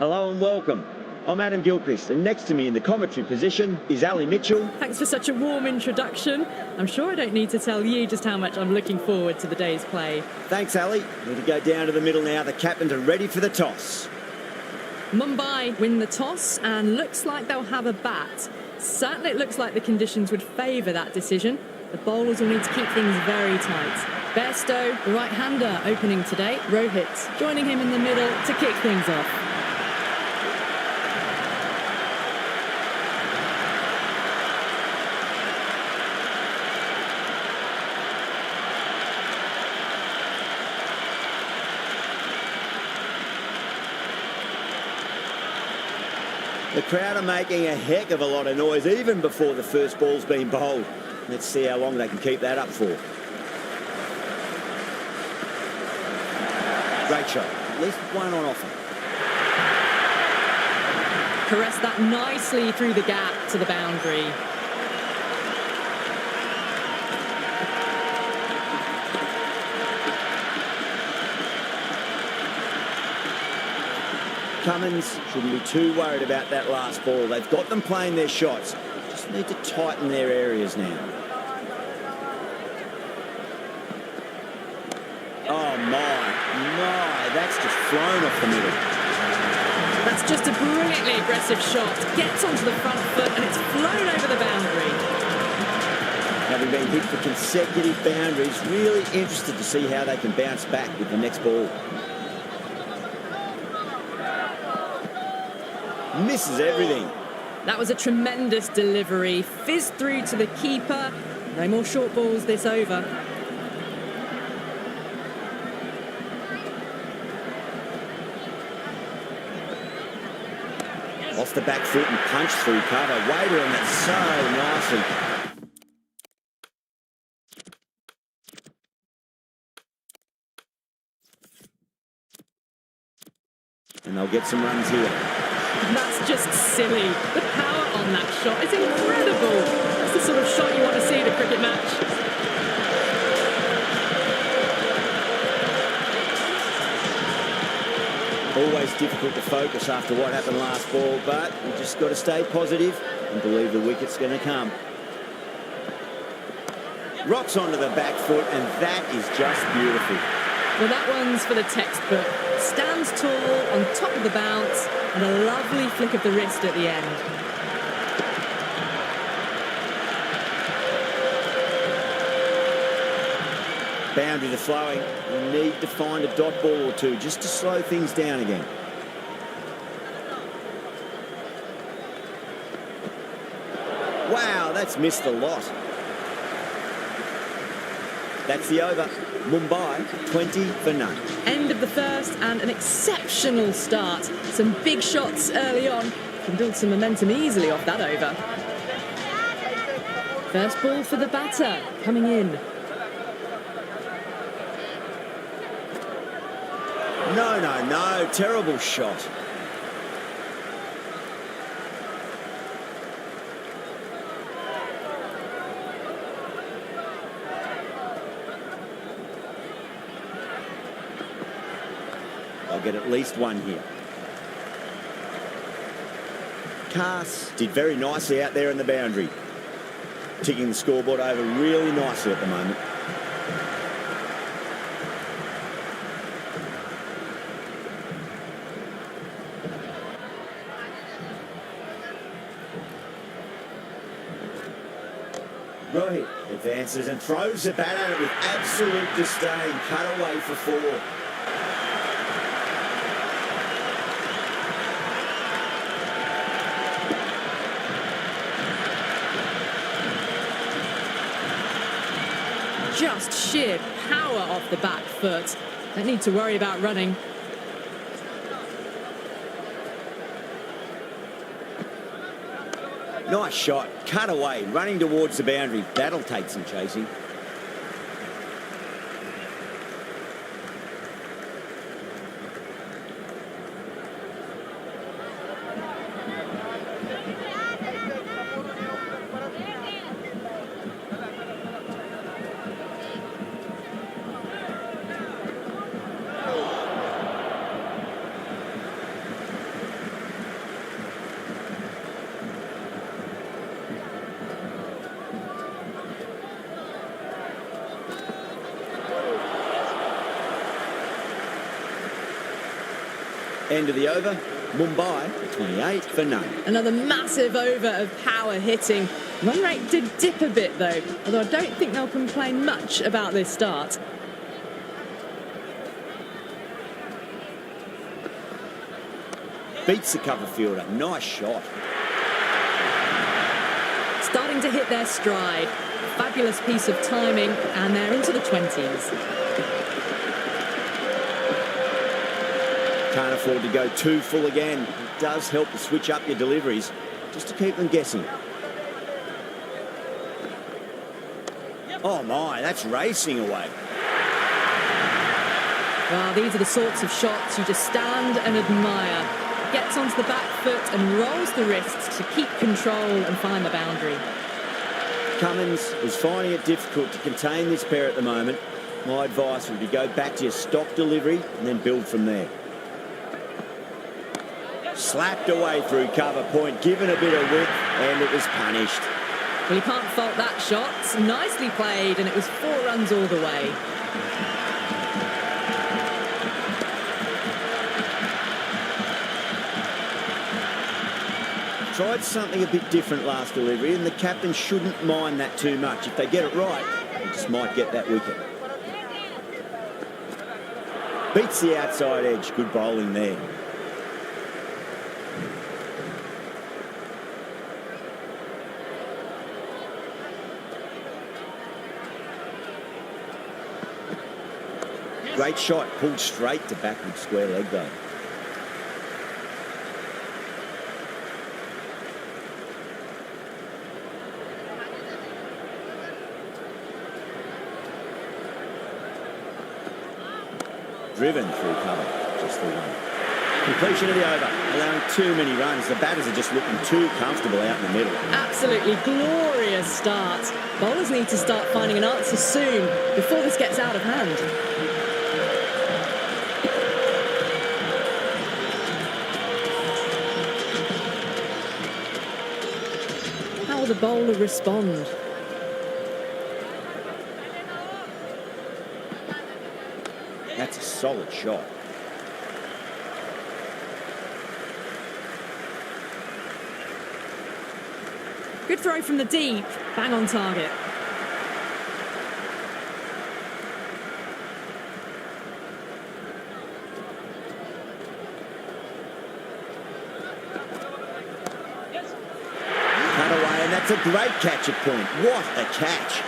Hello and welcome. I'm Adam Gilchrist, and next to me in the commentary position is Ali Mitchell. Thanks for such a warm introduction. I'm sure I don't need to tell you just how much I'm looking forward to the day's play. Thanks, Ali. Need to go down to the middle now. The captains are ready for the toss. Mumbai win the toss and looks like they'll have a bat. Certainly it looks like the conditions would favour that decision. The bowlers will need to keep things very tight. Bairstow, the right-hander, opening today. Rohit joining him in the middle to kick things off. The crowd are making a heck of a lot of noise even before the first ball's been bowled. Let's see how long they can keep that up for. Great shot. At least one on offer. Caress that nicely through the gap to the boundary. Cummins shouldn't be too worried about that last ball. They've got them playing their shots. Just need to tighten their areas now. Oh my, that's just flown off the middle. That's just a brilliantly aggressive shot. Gets onto the front foot and it's flown over the boundary. Having been hit for consecutive boundaries, really interested to see how they can bounce back with the next ball. Misses everything. That was a tremendous delivery. Fizzed through to the keeper. No more short balls this over. Off the back foot and punch through cover. Wader on that so nicely. And they'll get some runs here. That's just silly. The power on that shot is incredible. That's the sort of shot you want to see in a cricket match. Always difficult to focus after what happened last ball, but you just got to stay positive and believe the wicket's going to come. Rocks onto the back foot, and that is just beautiful. Well, that one's for the textbook. Stands tall on top of the bounce and a lovely flick of the wrist at the end. Boundaries are flowing. You need to find a dot ball or two just to slow things down again. Wow, that's missed a lot. That's the over. Mumbai, 20 for none. End of the first and an exceptional start. Some big shots early on. Can build some momentum easily off that over. First ball for the batter, coming in. No, terrible shot. I'll get at least one here. Cass did very nicely out there in the boundary. Ticking the scoreboard over really nicely at the moment. Rohit advances and throws the bat at it with absolute disdain. Cut away for four. Just sheer power off the back foot. Don't need to worry about running. Nice shot, cut away, running towards the boundary. That'll take some chasing. End of the over. Mumbai, 28 for none. Another massive over of power hitting. Run rate did dip a bit though, although I don't think they'll complain much about this start. Beats the cover fielder. Nice shot. Starting to hit their stride. Fabulous piece of timing, and they're into the 20s. Can't afford to go too full again. It does help to switch up your deliveries, just to keep them guessing. Oh my, that's racing away. Well, these are the sorts of shots you just stand and admire. Gets onto the back foot and rolls the wrists to keep control and find the boundary. Cummins is finding it difficult to contain this pair at the moment. My advice would be go back to your stock delivery and then build from there. Slapped away through cover point, given a bit of width, and it was punished. Well, you can't fault that shot. Nicely played, and it was 4 runs all the way. Tried something a bit different last delivery, and the captain shouldn't mind that too much. If they get it right, they just might get that wicket. Beats the outside edge. Good bowling there. Great shot, pulled straight to backward square leg though. Driven through cover, just the one. Completion of the over, allowing too many runs. The batters are just looking too comfortable out in the middle. Absolutely glorious start. Bowlers need to start finding an answer soon, before this gets out of hand. How will the bowler respond? That's a solid shot. Good throw from the deep, bang on target. Cut away, and that's a great catch at point. What a catch.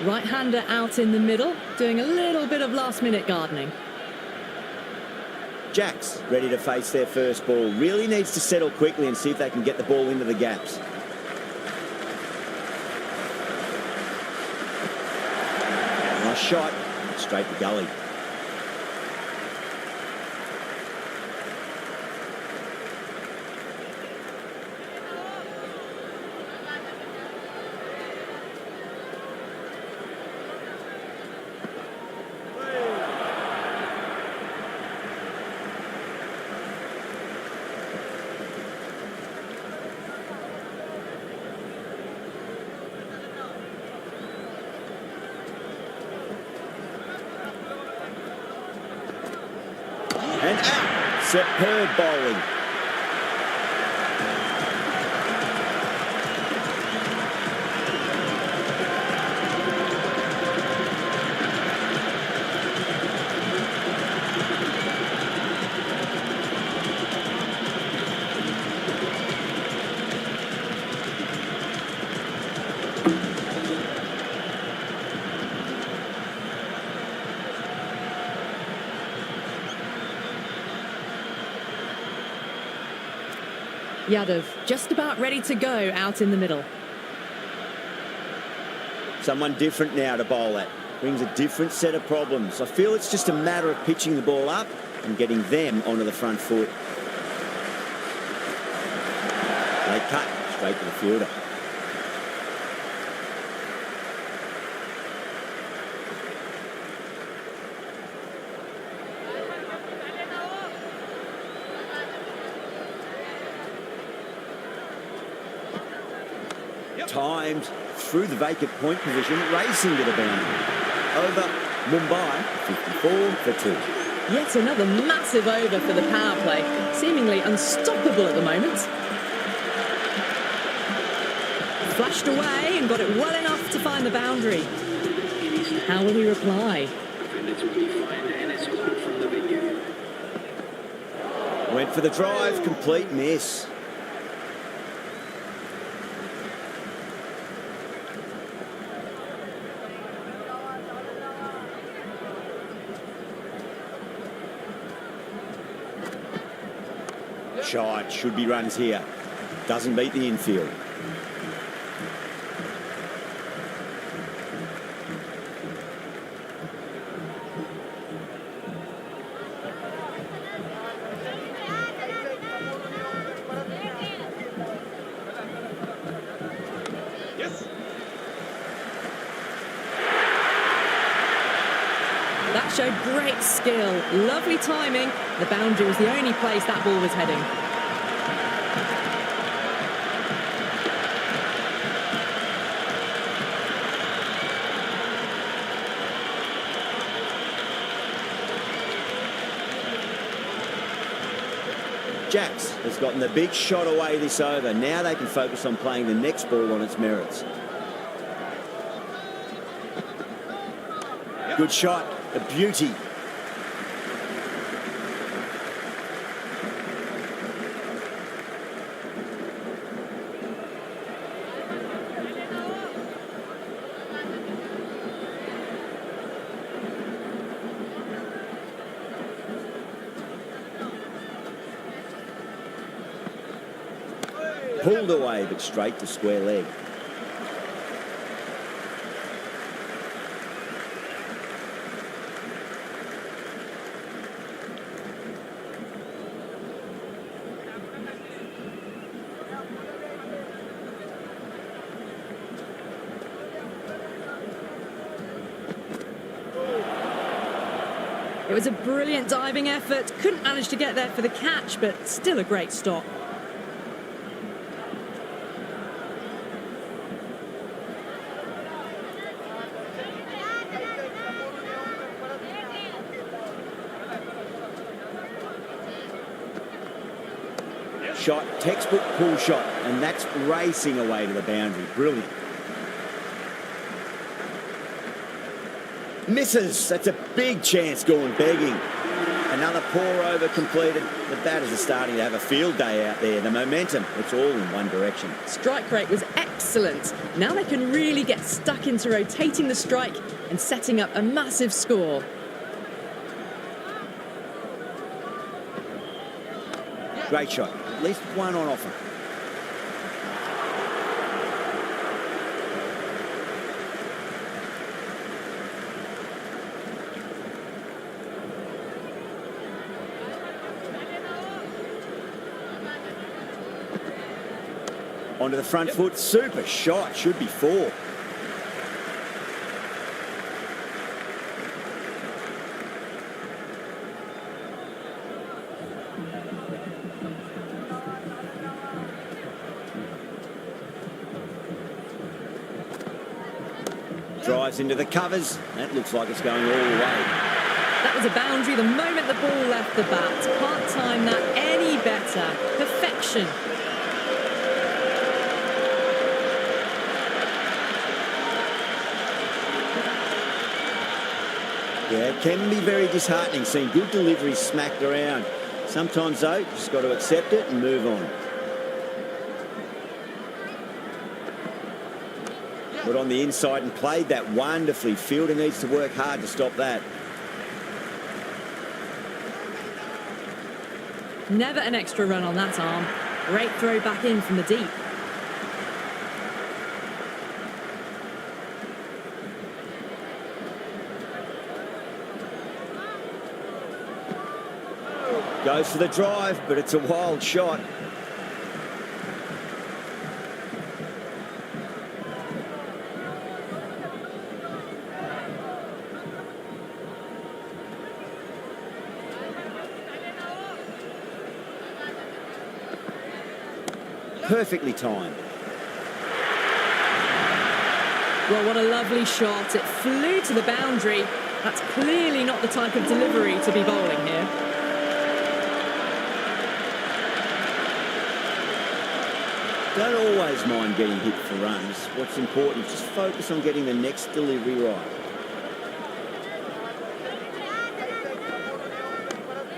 Right-hander out in the middle, doing a little bit of last-minute gardening. Jacks ready to face their first ball. Really needs to settle quickly and see if they can get the ball into the gaps. Nice shot, straight to gully. And out. Superb bowling. Yudh just about ready to go out in the middle. Someone different now to bowl at. brings a different set of problems. I feel it's just a matter of pitching the ball up and getting them onto the front foot. They cut straight to the fielder. Timed through the vacant point position, racing to the boundary. Over Mumbai, 54 for 2. Yet another massive over for the power play. Seemingly unstoppable at the moment. Flashed away and got it well enough to find the boundary. How will he reply? Went for the drive, complete miss. Shot, should be runs here. Doesn't beat the infield. That showed great skill, lovely timing. The boundary was the only place that ball was heading. Jacks has gotten the big shot away this over. Now they can focus on playing the next ball on its merits. Good shot, a beauty. Pulled away, but straight to square leg. It was a brilliant diving effort. Couldn't manage to get there for the catch, but still a great stop. Shot, textbook pull shot, and that's racing away to the boundary. Brilliant. Misses. That's a big chance going begging. Another poor over completed. The batters are starting to have a field day out there. The momentum, it's all in one direction. Strike rate was excellent. Now they can really get stuck into rotating the strike and setting up a massive score. Great shot. At least one on offer. Onto the front foot. Super shot. Should be 4. Drives into the covers. That looks like it's going all the way. That was a boundary the moment the ball left the bat. Can't time that any better. Perfection. Yeah, it can be very disheartening seeing good deliveries smacked around. Sometimes, though, you just got to accept it and move on. Put on the inside and played that wonderfully. Fielder needs to work hard to stop that. Never an extra run on that arm. Great throw back in from the deep. Goes for the drive, but it's a wild shot. Perfectly timed. Well, what a lovely shot. It flew to the boundary. That's clearly not the type of delivery to be bowling here. Don't always mind getting hit for runs. What's important is just focus on getting the next delivery right.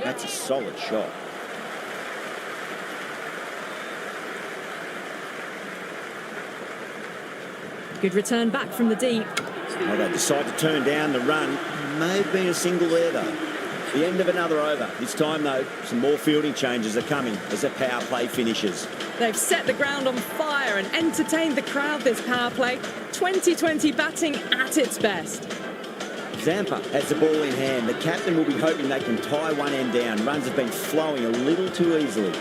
That's a solid shot. Good return back from the deep. Well, they decide to turn down the run. May have been a single there, though. The end of another over. This time, though, some more fielding changes are coming as the power play finishes. They've set the ground on fire and entertained the crowd this power play. 2020 batting at its best. Zampa has the ball in hand. The captain will be hoping they can tie one end down. Runs have been flowing a little too easily.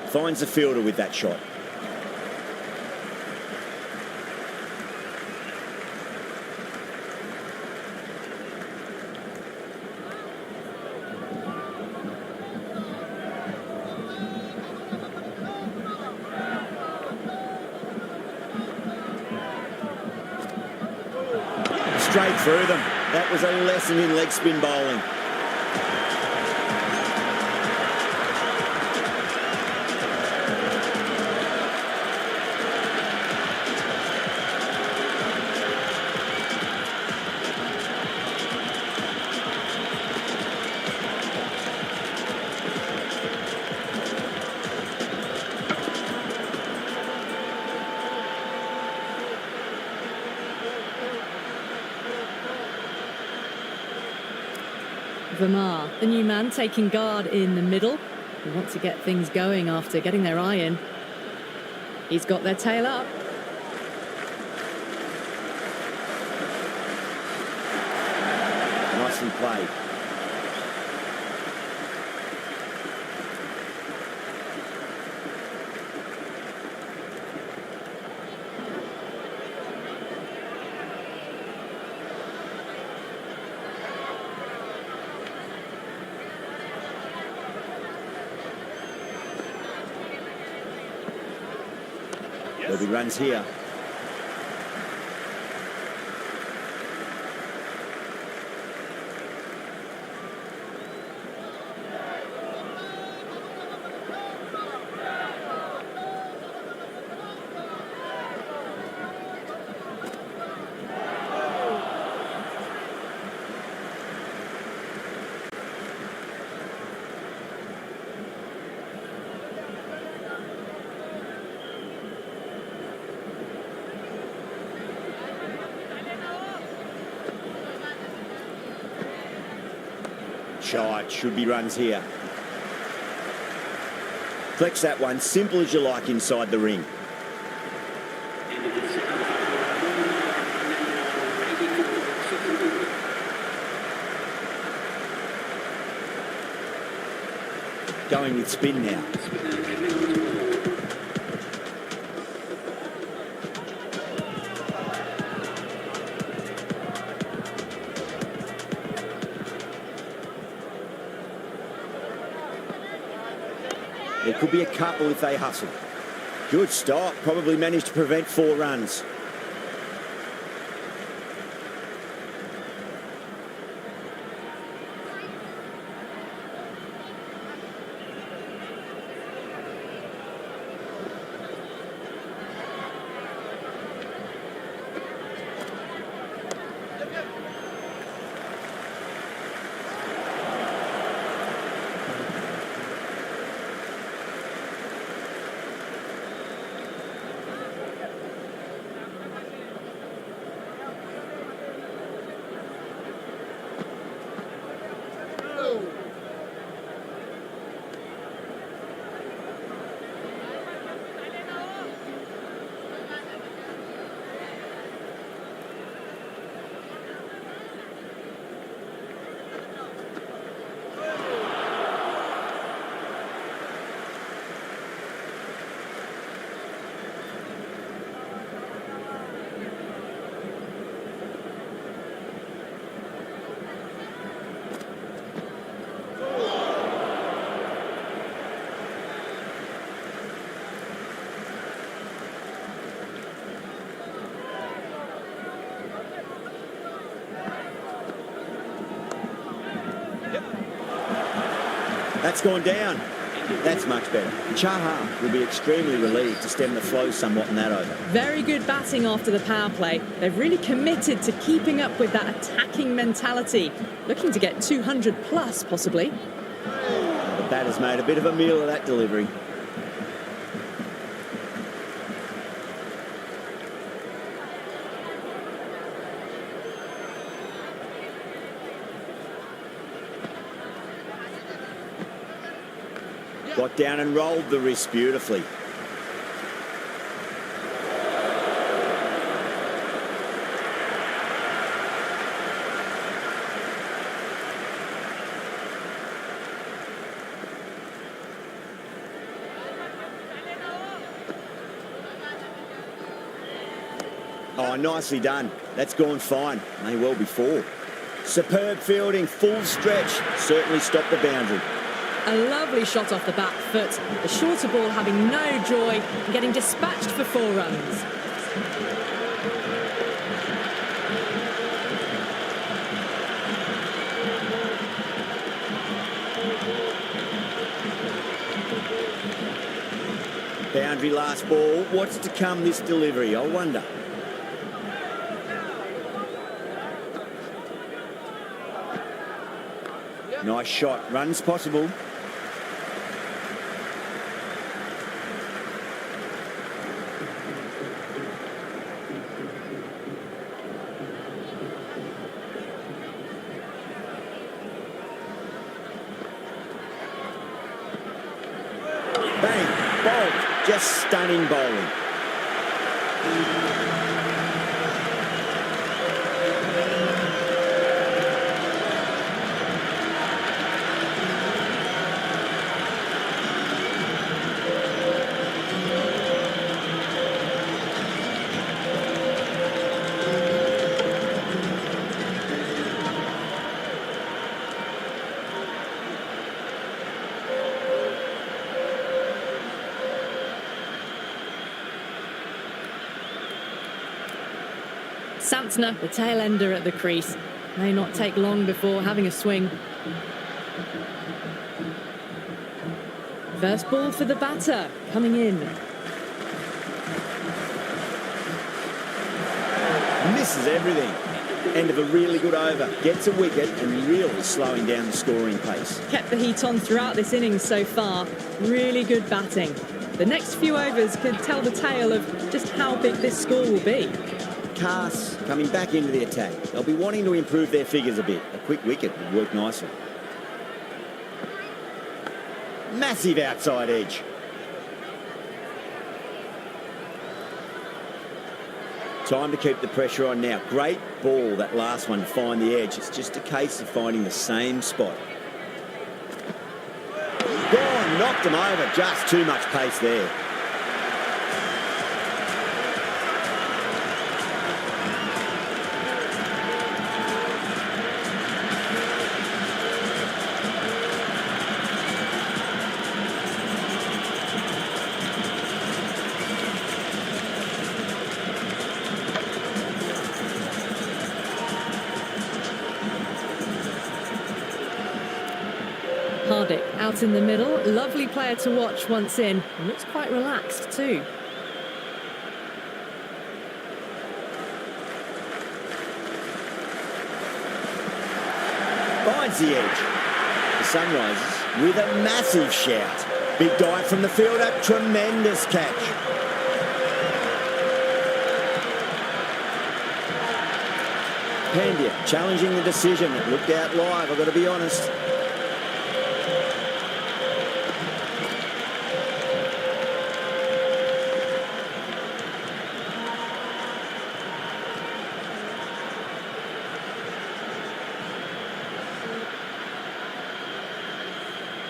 Finds the fielder with that shot. Straight through them. That was a lesson in leg spin bowling. Verma, the new man, taking guard in the middle. They want to get things going after getting their eye in. He's got their tail up. Nicely played. There'll be runs here. Shite, should be runs here. Flex that one, simple as you like inside the ring. Going with spin now. There could be a couple if they hustle. Good stop. Probably managed to prevent 4 runs. That's gone down. That's much better. Chaha will be extremely relieved to stem the flow somewhat in that over. Very good batting after the power play. They've really committed to keeping up with that attacking mentality. Looking to get 200 plus, possibly. The batter's made a bit of a meal of that delivery. Got down and rolled the wrist beautifully. Oh, nicely done. That's gone fine. May well be four. Superb fielding, full stretch. Certainly stopped the boundary. A lovely shot off the back foot. The shorter ball having no joy and getting dispatched for 4 runs. Boundary last ball. What's to come this delivery? I wonder. Nice shot. Runs possible. Bang, bowled, just stunning bowling. Santner, the tail ender at the crease. May not take long before having a swing. First ball for the batter, coming in. Misses everything. End of a really good over. Gets a wicket and really slowing down the scoring pace. Kept the heat on throughout this innings so far. Really good batting. The next few overs could tell the tale of just how big this score will be. Cass coming back into the attack. They'll be wanting to improve their figures a bit. A quick wicket would work nicely. Massive outside edge. Time to keep the pressure on now. Great ball, that last one, to find the edge. It's just a case of finding the same spot. Gone, knocked him over. Just too much pace there. Hardik out in the middle. Lovely player to watch once in. And looks quite relaxed too. Finds the edge. The sun rises with a massive shout. Big dive from the fielder. Tremendous catch. Pandya challenging the decision. It looked out live, I've got to be honest.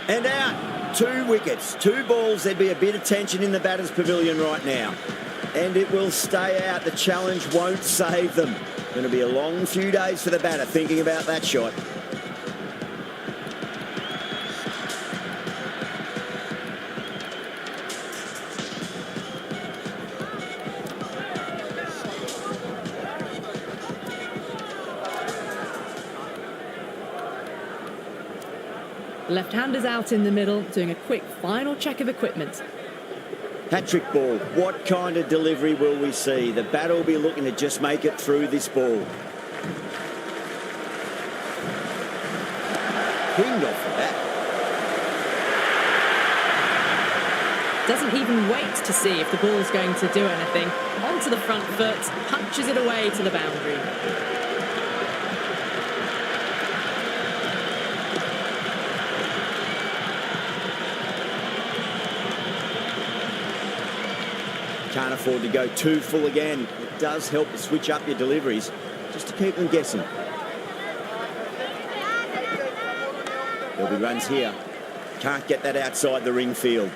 And out, 2 wickets, 2 balls. There'd be a bit of tension in the batter's pavilion right now. And it will stay out. The challenge won't save them. Going to be a long few days for the batter thinking about that shot. The left-hander's out in the middle, doing a quick final check of equipment. Hat-trick ball. What kind of delivery will we see? The batter will be looking to just make it through this ball. Pinged off the bat. Doesn't even wait to see if the ball's going to do anything. Onto the front foot, punches it away to the boundary. Can't afford to go too full again. It does help to switch up your deliveries, just to keep them guessing. There'll be runs here. Can't get that outside the ring field.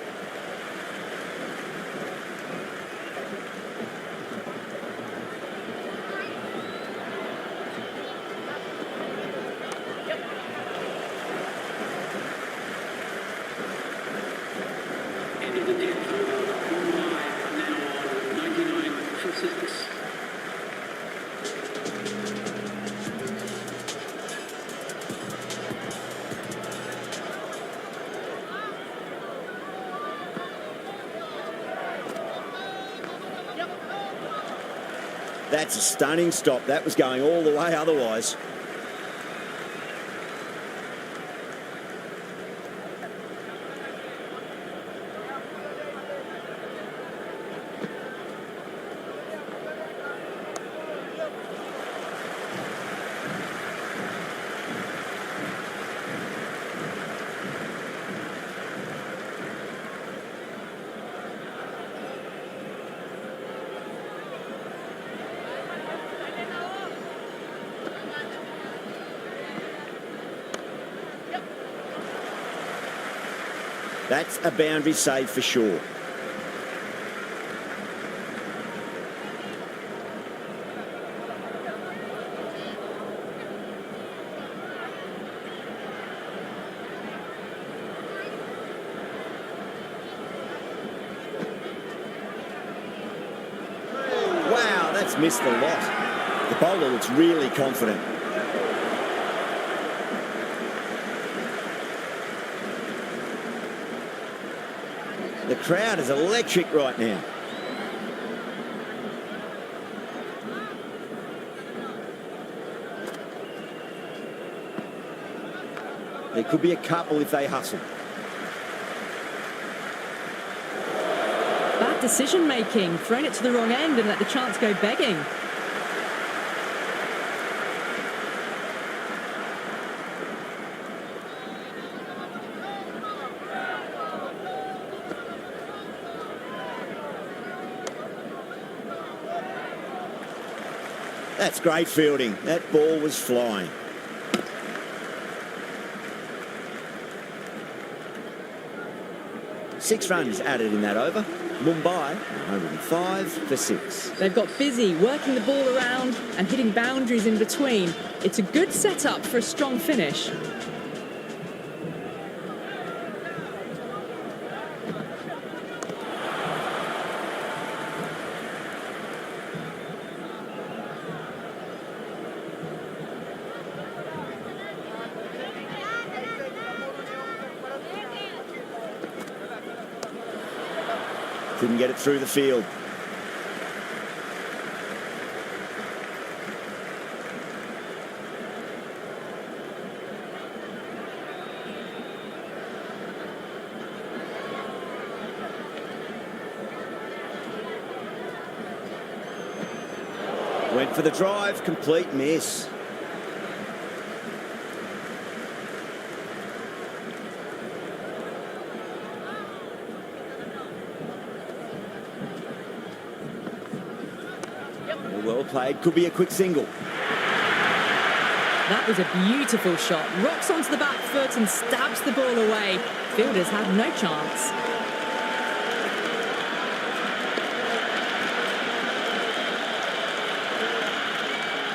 That's a stunning stop. That was going all the way otherwise. That's a boundary save for sure. Wow, that's missed a lot. The bowler looks really confident. The crowd is electric right now. There could be a couple if they hustle. Bad decision making, thrown it to the wrong end and let the chance go begging. That's great fielding. That ball was flying. Six runs added in that over. Mumbai, 105 for 6. They've got busy working the ball around and hitting boundaries in between. It's a good setup for a strong finish. Couldn't get it through the field. Went for the drive, complete miss. Well played, could be a quick single. That was a beautiful shot. Rocks onto the back foot and stabs the ball away. Fielders had no chance.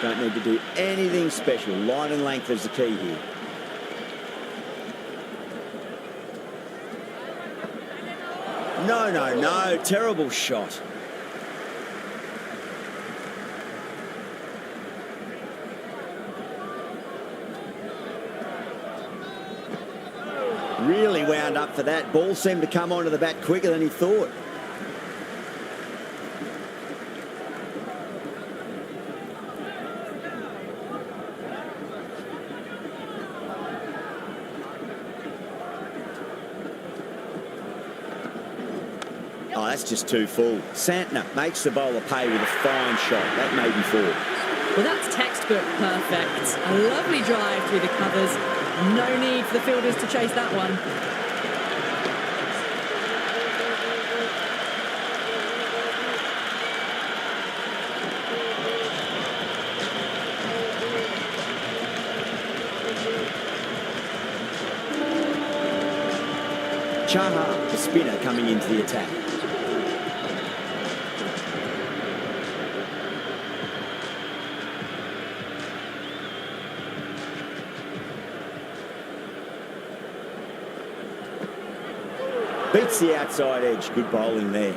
Don't need to do anything special. Line and length is the key here. No, no, no. Terrible shot. lined up for that. Ball seemed to come onto the bat quicker than he thought. Oh, that's just too full. Santner makes the bowler pay with a fine shot. That may be four. Well, that's textbook perfect. A lovely drive through the covers. No need for the fielders to chase that one. Chahar, the spinner, coming into the attack. Beats the outside edge. Good bowling there.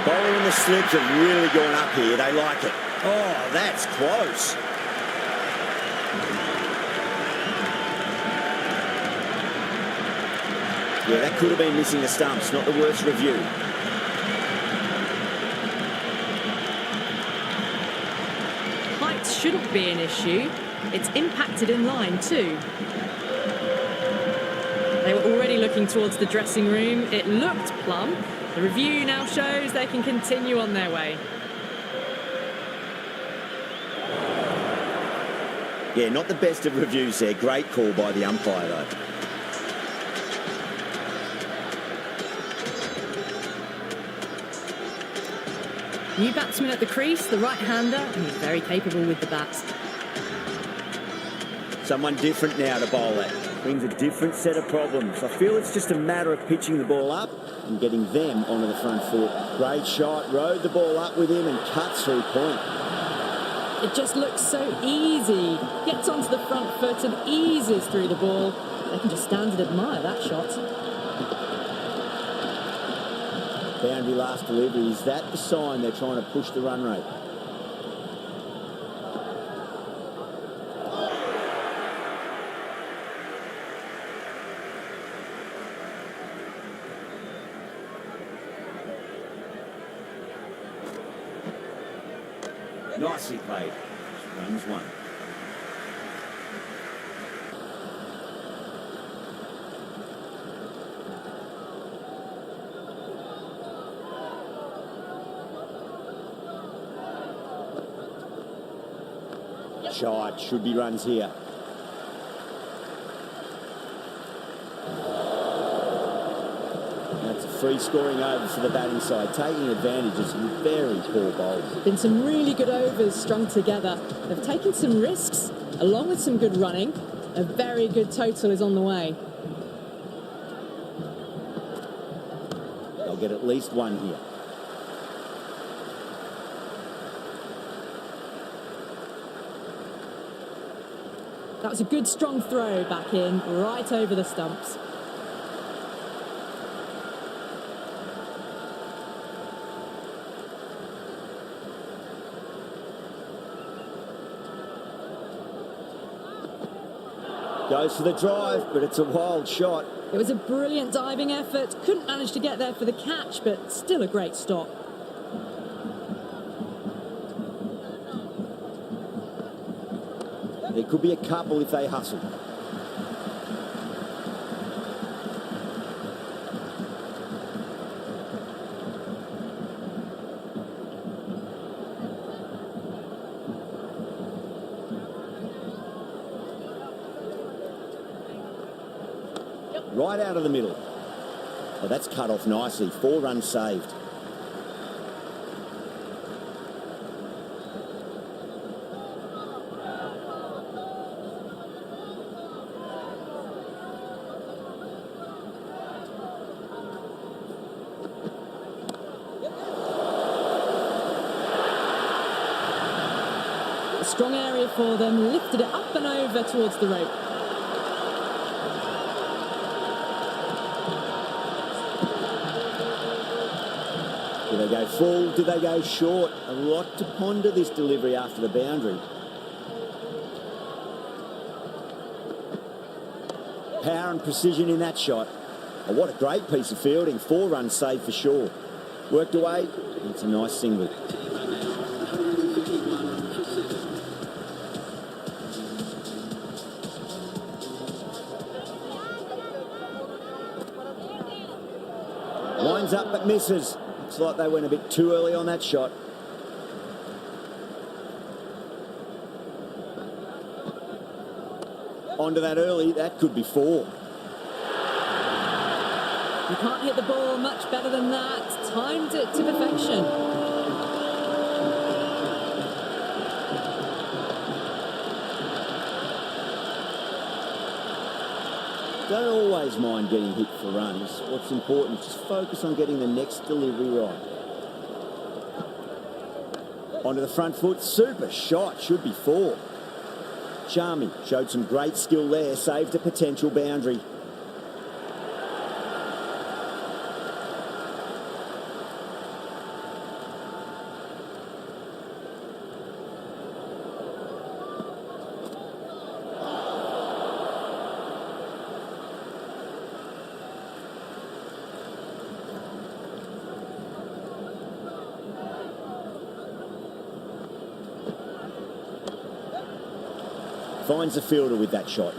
Bowling and the slips have really gone up here. They like it. Oh, that's close. Yeah, that could have been missing the stumps. Not the worst review. Height shouldn't be an issue. It's impacted in line too. They were already looking towards the dressing room. It looked plumb. The review now shows they can continue on their way. Yeah, not the best of reviews there. Great call by the umpire, though. New batsman at the crease, the right-hander, and he's very capable with the bats. Someone different now to bowl at. Brings a different set of problems. I feel it's just a matter of pitching the ball up and getting them onto the front foot. Great shot, rode the ball up with him and cuts through point. It just looks so easy. Gets onto the front foot and eases through the ball. They can just stand and admire that shot. Boundary last delivery. Is that the sign they're trying to push the run rate? Nicely played. Runs one. Shot. Should be runs here. That's a free scoring over for the batting side, taking advantage of some very poor bowls. Been some really good overs strung together. They've taken some risks, along with some good running. A very good total is on the way. They'll get at least one here. That was a good strong throw back in, right over the stumps. Goes for the drive, but it's a wild shot. It was a brilliant diving effort. Couldn't manage to get there for the catch, but still a great stop. There could be a couple if they hustle. Right out of the middle. Oh, that's cut off nicely. 4 runs saved. A strong area for them, lifted it up and over towards the rope. go full? Do they go short? A lot to ponder this delivery after the boundary. Power and precision in that shot. Oh, what a great piece of fielding. 4 runs saved for sure. Worked away. It's a nice single. Winds up but misses. Looks like they went a bit too early on that shot. Onto that early, that could be 4. You can't hit the ball much better than that. Timed it to perfection. Don't always mind getting hit for runs. What's important is just focus on getting the next delivery right. Onto the front foot, super shot, should be 4. Charming, showed some great skill there, saved a potential boundary. Finds the fielder with that shot.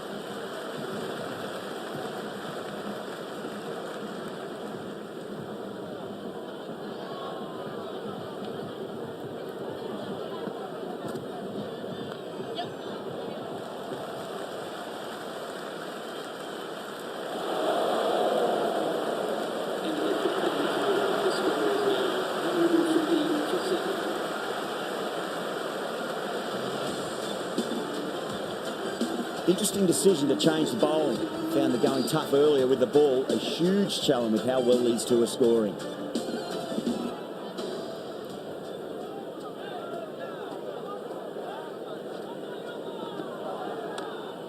Interesting decision to change the bowling. Found the going tough earlier with the ball. A huge challenge with how well these two are scoring.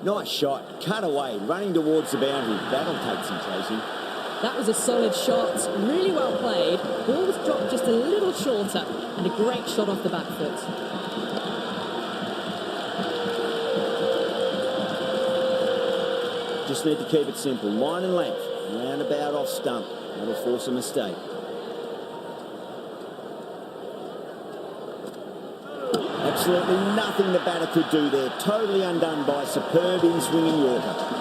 Nice shot. Cut away. Running towards the boundary. That'll take some chasing. That was a solid shot. Really well played. Ball was dropped just a little shorter. And a great shot off the back foot. Just need to keep it simple. Line and length. Roundabout off stump. That'll force a mistake. Absolutely nothing the batter could do there. Totally undone by a superb in-swinging Yorker.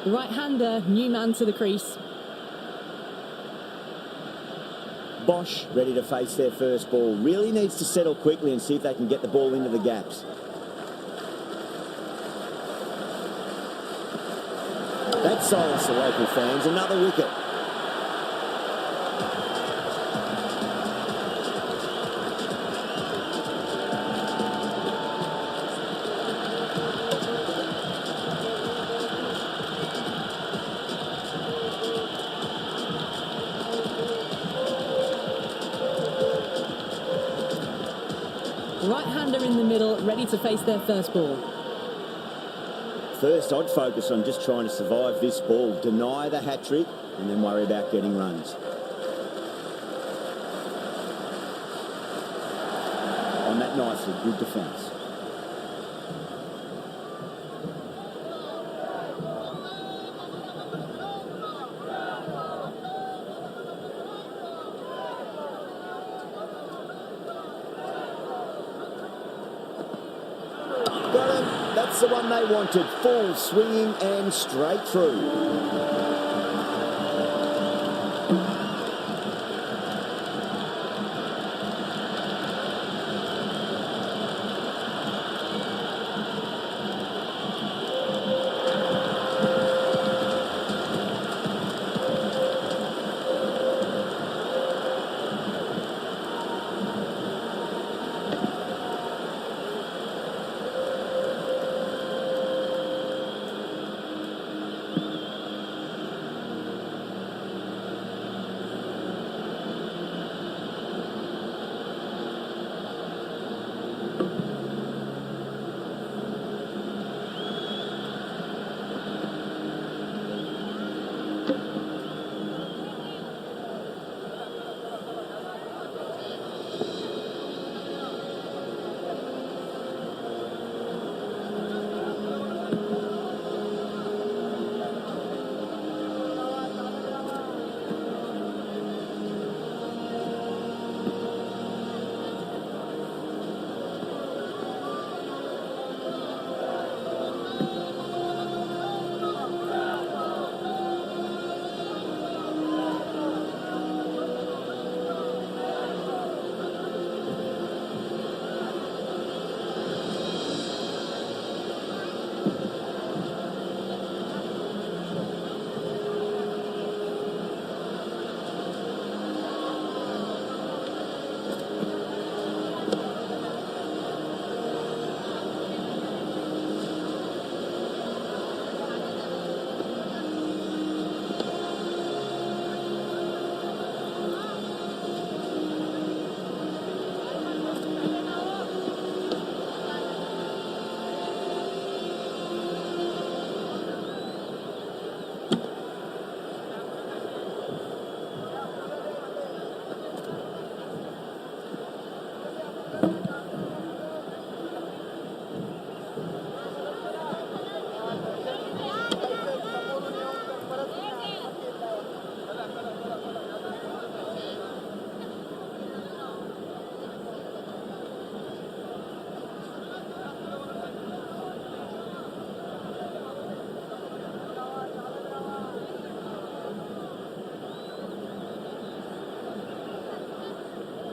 The right-hander, new man to the crease. Bosch ready to face their first ball. Really needs to settle quickly and see if they can get the ball into the gaps. That silenced the local fans. Another wicket. Right-hander in the middle, ready to face their first ball. First, I'd focus on just trying to survive this ball, deny the hat-trick, and then worry about getting runs. On that nicely, good defence. Got him. That's the one they wanted. Full swinging and straight through.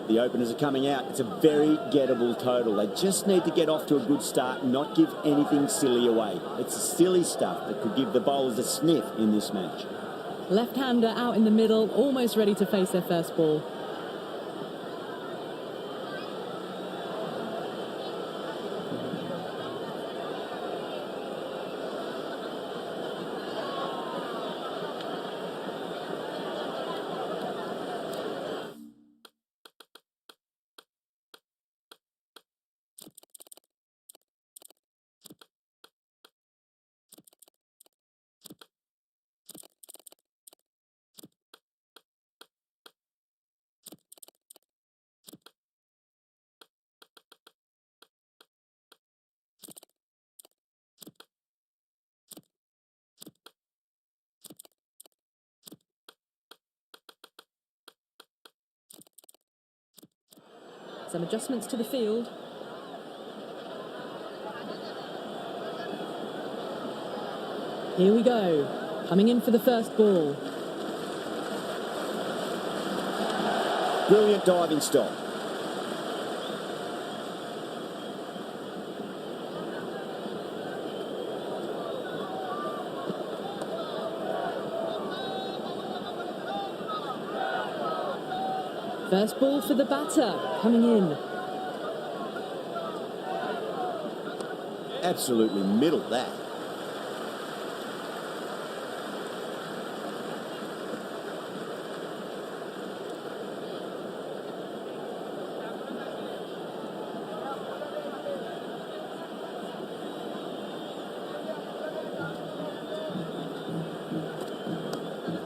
The openers are coming out. It's a very gettable total. They just need to get off to a good start and not give anything silly away. It's silly stuff that could give the bowlers a sniff in this match. Left-hander out in the middle, almost ready to face their first ball. Some adjustments to the field. Here we go. Coming in for the first ball. Brilliant diving stop. First ball for the batter, coming in. Absolutely middle that.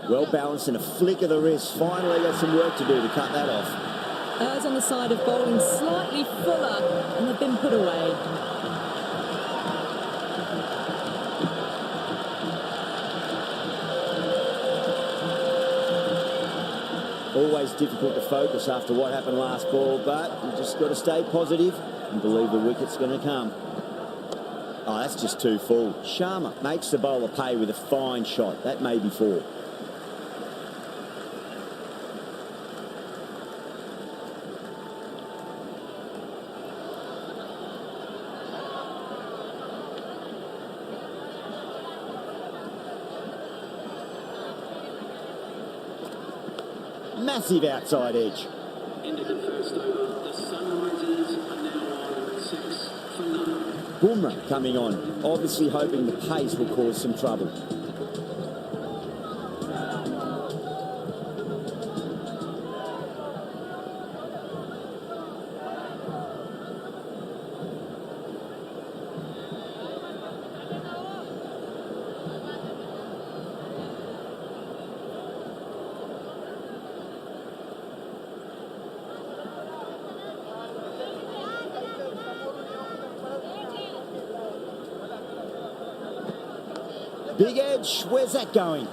Well balanced and a flick of the wrist. Finally got some work to do to cut that off. Errs on the side of bowling slightly fuller, and they've been put away. Always difficult to focus after what happened last ball, but you just got to stay positive and believe the wicket's going to come. Oh, that's just too full. Sharma makes the bowler pay with a fine shot. That may be four. Massive outside edge. Into the first over, the Sunrisers are now on 6 for none. Bumrah coming on, obviously hoping the pace will cause some trouble. Big edge, where's that going?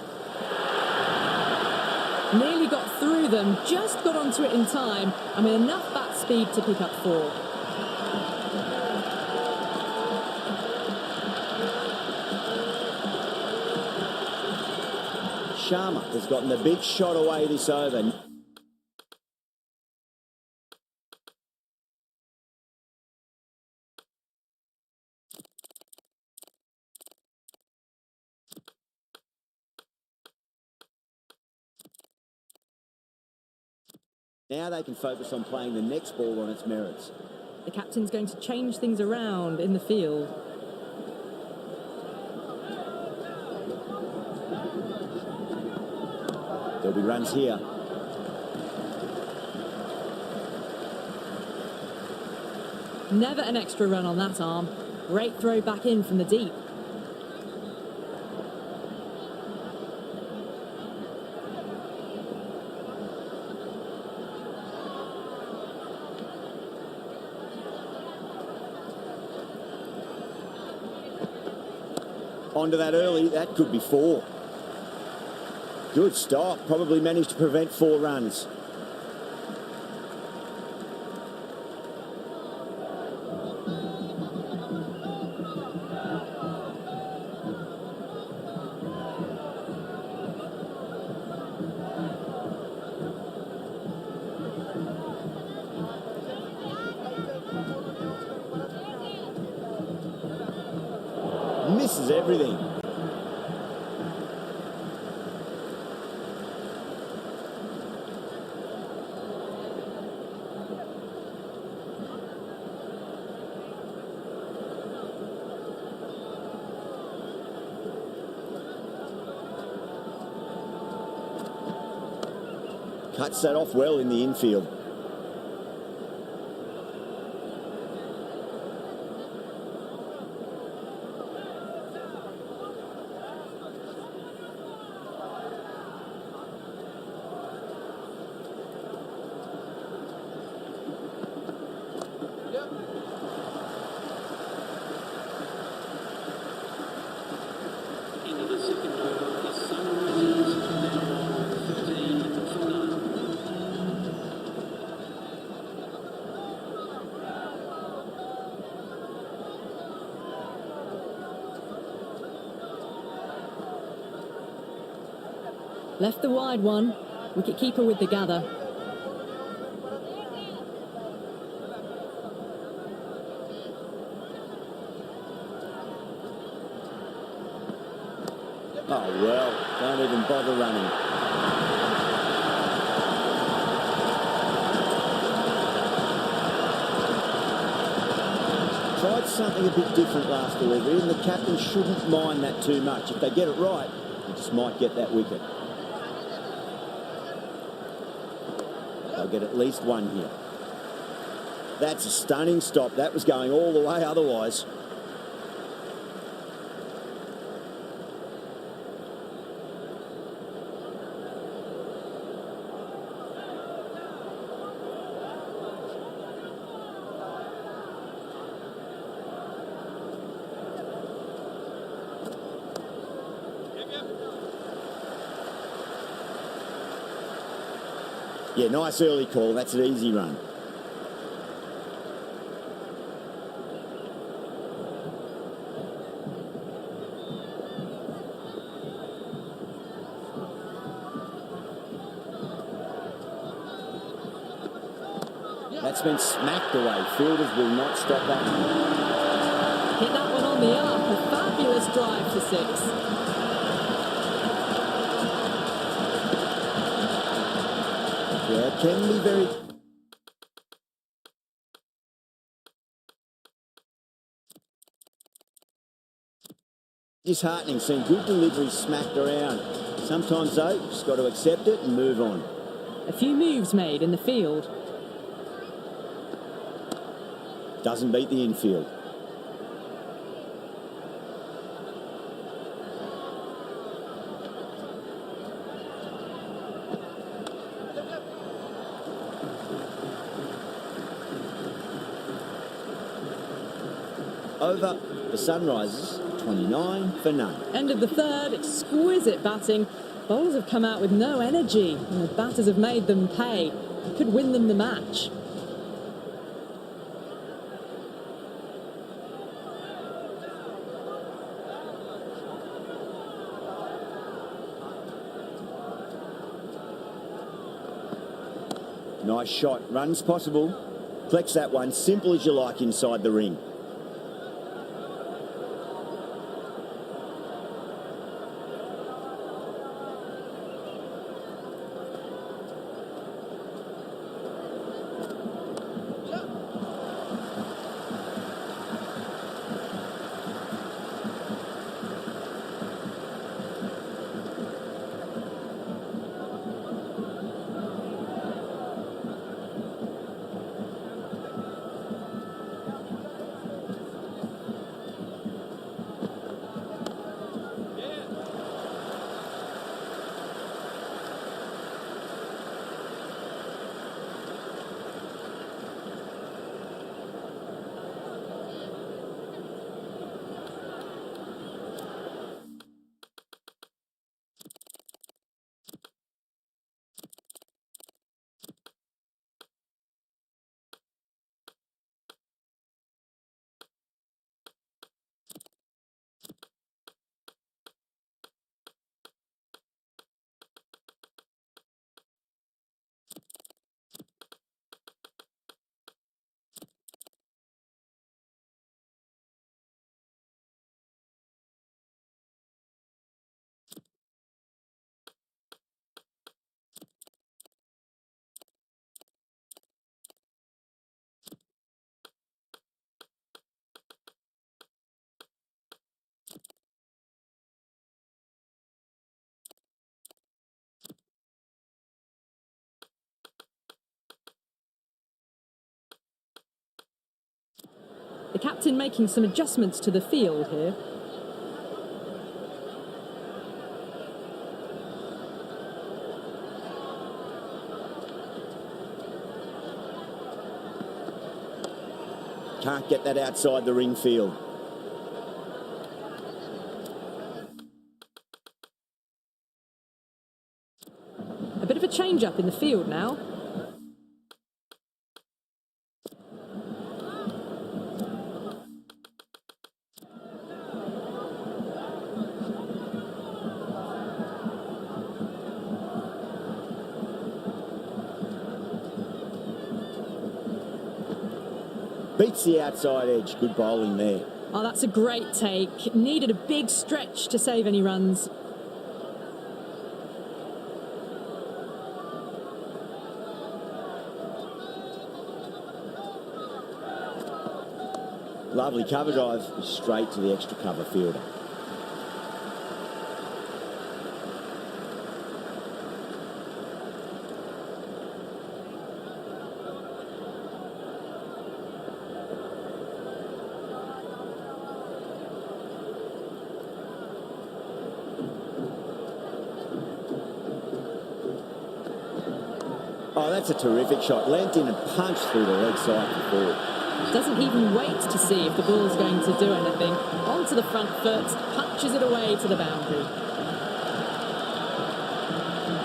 Nearly got through them, just got onto it in time, and with enough bat speed to pick up 4. Sharma has gotten the big shot away this over. Now they can focus on playing the next ball on its merits. The captain's going to change things around in the field. There'll be runs here. Never an extra run on that arm. Great throw back in from the deep. Onto that early, that could be 4. Good stop, probably managed to prevent 4 runs. Misses everything. Cuts that off well in the infield. Into the second over, the Sunrisers are now on 13 for none. Left the wide one. Wicket-keeper with the gather. Oh, well, don't even bother running. Tried something a bit different last delivery, and the captain shouldn't mind that too much. If they get it right, they just might get that wicket. They'll get at least 1 here. That's a stunning stop. That was going all the way otherwise. Yeah, nice early call. That's an easy run. That's been smacked away. Fielders will not stop that. Hit that one on the arc. A fabulous drive for 6. Yeah, can be very... disheartening seeing good deliveries smacked around. Sometimes, though, just got to accept it and move on. A few moves made in the field. Doesn't beat the infield. Over the Sunrisers, 29 for none. End of the third, exquisite batting. Bowlers have come out with no energy, and the batters have made them pay. It could win them the match. Nice shot. Runs possible. Flex that one. Simple as you like inside the ring. The captain making some adjustments to the field here. Can't get that outside the ring field. A bit of a change-up in the field now. Beats the outside edge. Good bowling there. Oh, that's a great take. Needed a big stretch to save any runs. Lovely cover drive straight to the extra cover fielder. Oh, that's a terrific shot. Leant in and punched through the leg side to forward. Doesn't even wait to see if the ball's going to do anything. Onto the front foot, punches it away to the boundary.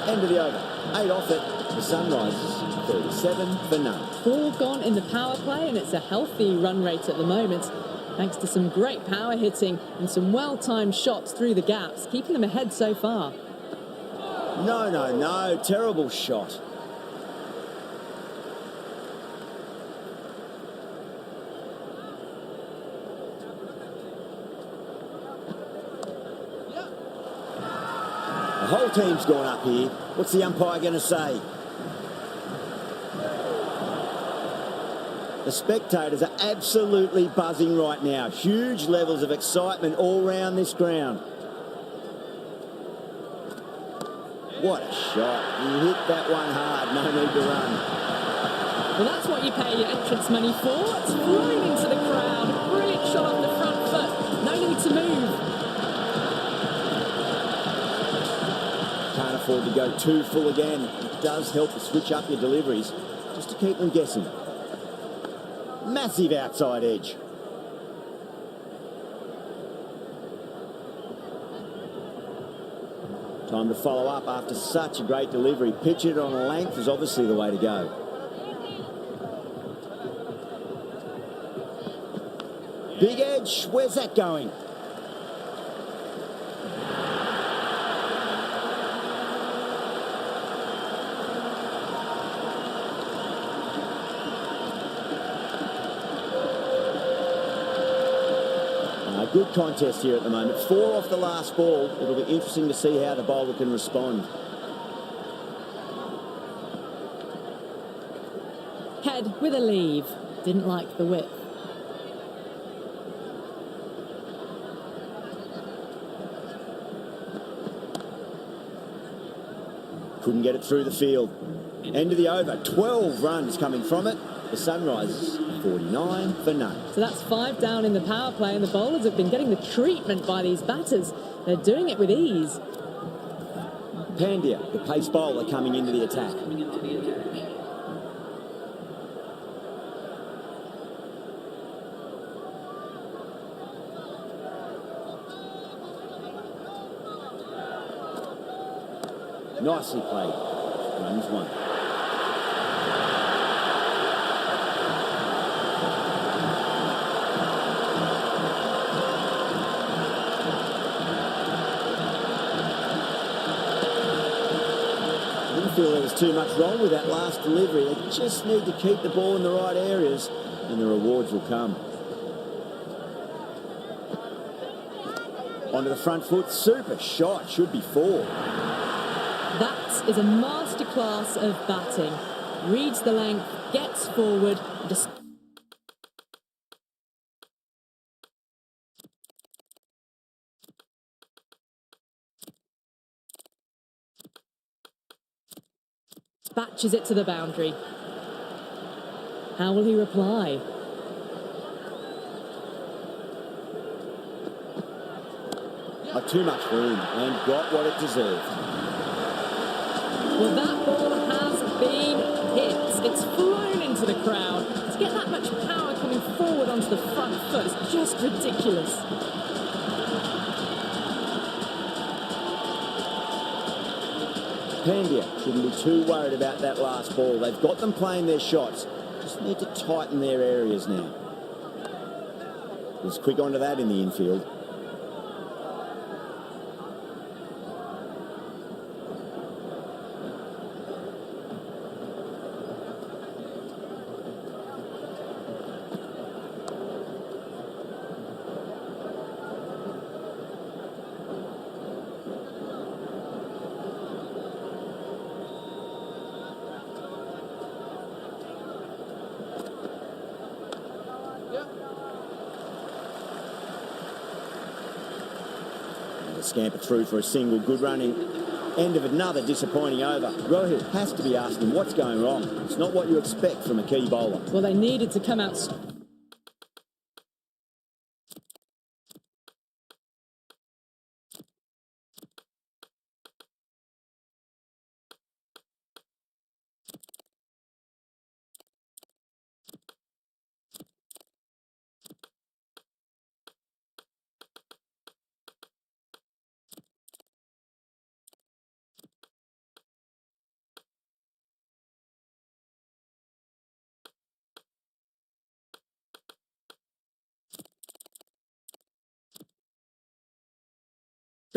End of the over. 8 off it. The Sunrisers, 37 for none. 4 gone in the power play, and it's a healthy run rate at the moment, thanks to some great power hitting and some well-timed shots through the gaps, keeping them ahead so far. No. Terrible shot. The whole team's gone up here. What's the umpire going to say? The spectators are absolutely buzzing right now. Huge levels of excitement all round this ground. What a shot. You hit that one hard. No need to run. Well, that's what you pay your entrance money for. It's flying into the crowd. Brilliant shot off the front foot. No need to move. Can't afford to go too full again. It does help to switch up your deliveries just to keep them guessing. Massive outside edge. Time to follow up after such a great delivery. Pitch it on a length is obviously the way to go. Big edge, where's that going? Good contest here at the moment. 4 off the last ball. It'll be interesting to see how the bowler can respond. Head with a leave. Didn't like the whip. Couldn't get it through the field. End of the over. 12 runs coming from it. The Sunrisers 49 for none. So that's 5 down in the power play, and the bowlers have been getting the treatment by these batters. They're doing it with ease. Pandya, the pace bowler, coming into the attack. Nicely played. Runs 1. Feel there was too much wrong with that last delivery. They just need to keep the ball in the right areas and the rewards will come. Onto the front foot, super shot, should be 4. That is a masterclass of batting. Reads the length, gets forward, just dispatches it to the boundary. How will he reply? Too much for him and got what it deserved. Well, that ball has been hit. It's flown into the crowd. To get that much power coming forward onto the front foot is just ridiculous. Pandya shouldn't be too worried about that last ball. They've got them playing their shots. Just need to tighten their areas now. Was quick onto that in the infield. Scamper through for a single. Good running. End of another disappointing over. Rohit has to be asking what's going wrong. It's not what you expect from a key bowler. Well, they needed to come out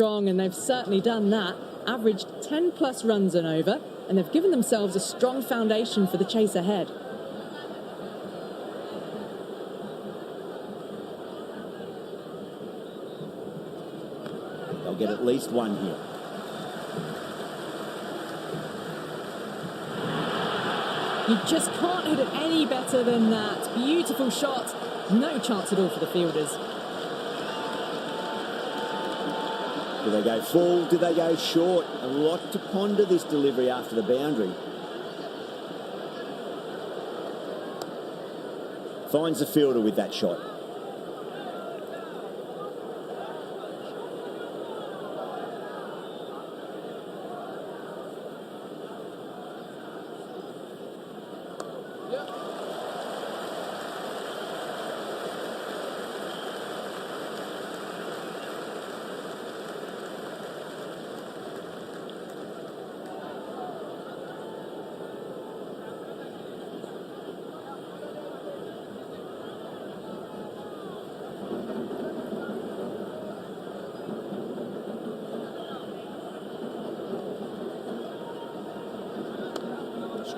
strong, and they've certainly done that. Averaged 10 plus runs and over, and they've given themselves a strong foundation for the chase ahead. They'll get at least one here. You just can't hit it any better than that. Beautiful shot. No chance at all for the fielders. Do they go full? Do they go short? A lot to ponder this delivery after the boundary. Finds the fielder with that shot.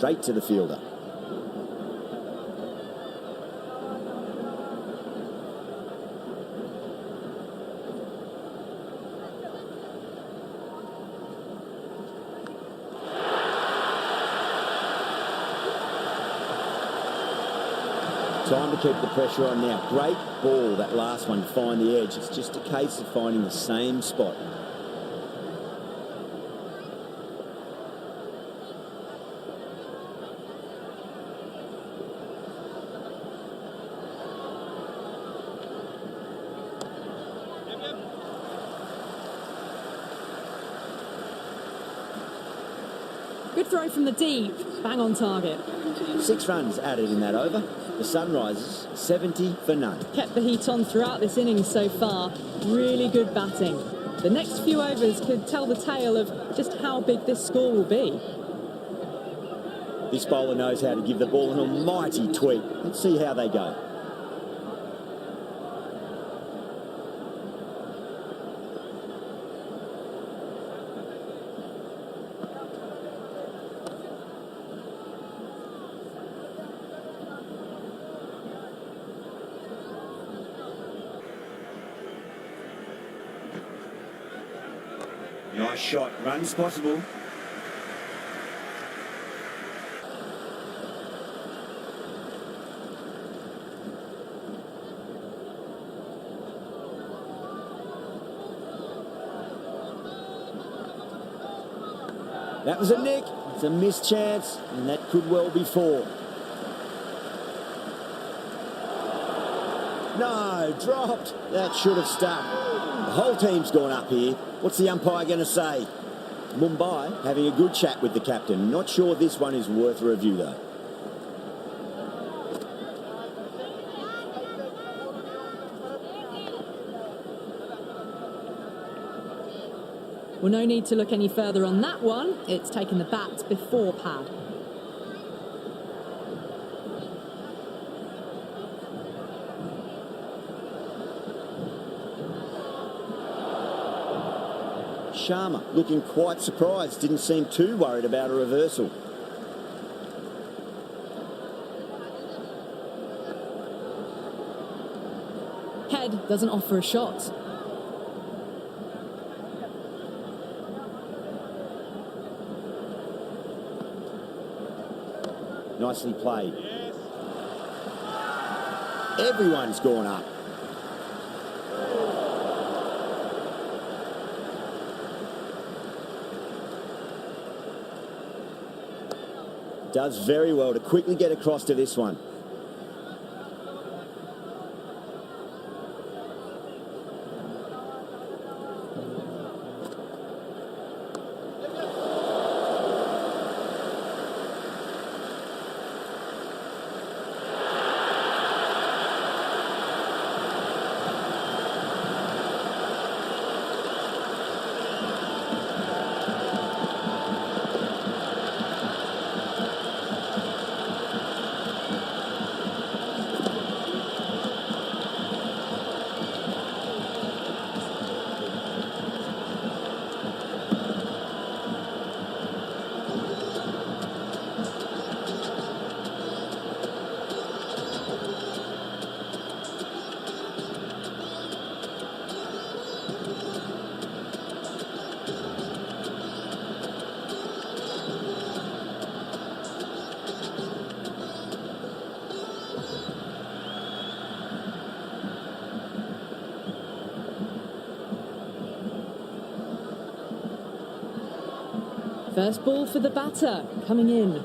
straight to the fielder. Time to keep the pressure on now. Great ball, that last one, to find the edge. It's just a case of finding the same spot. Good throw from the deep. Bang on target. 6 runs added in that over. The Sunrisers, 70 for none. Kept the heat on throughout this innings so far. Really good batting. The next few overs could tell the tale of just how big this score will be. This bowler knows how to give the ball an almighty tweak. Let's see how they go. Nice shot, runs possible. That was a nick. It's a missed chance, and that could well be 4. No, dropped. That should have stuck. The whole team's gone up here. What's the umpire going to say? Mumbai having a good chat with the captain. Not sure this one is worth a review, though. Well, no need to look any further on that one. It's taken the bat before pad. Sharma looking quite surprised. Didn't seem too worried about a reversal. Head doesn't offer a shot. Nicely played. Everyone's gone up. Does very well to quickly get across to this one. First ball for the batter, coming in.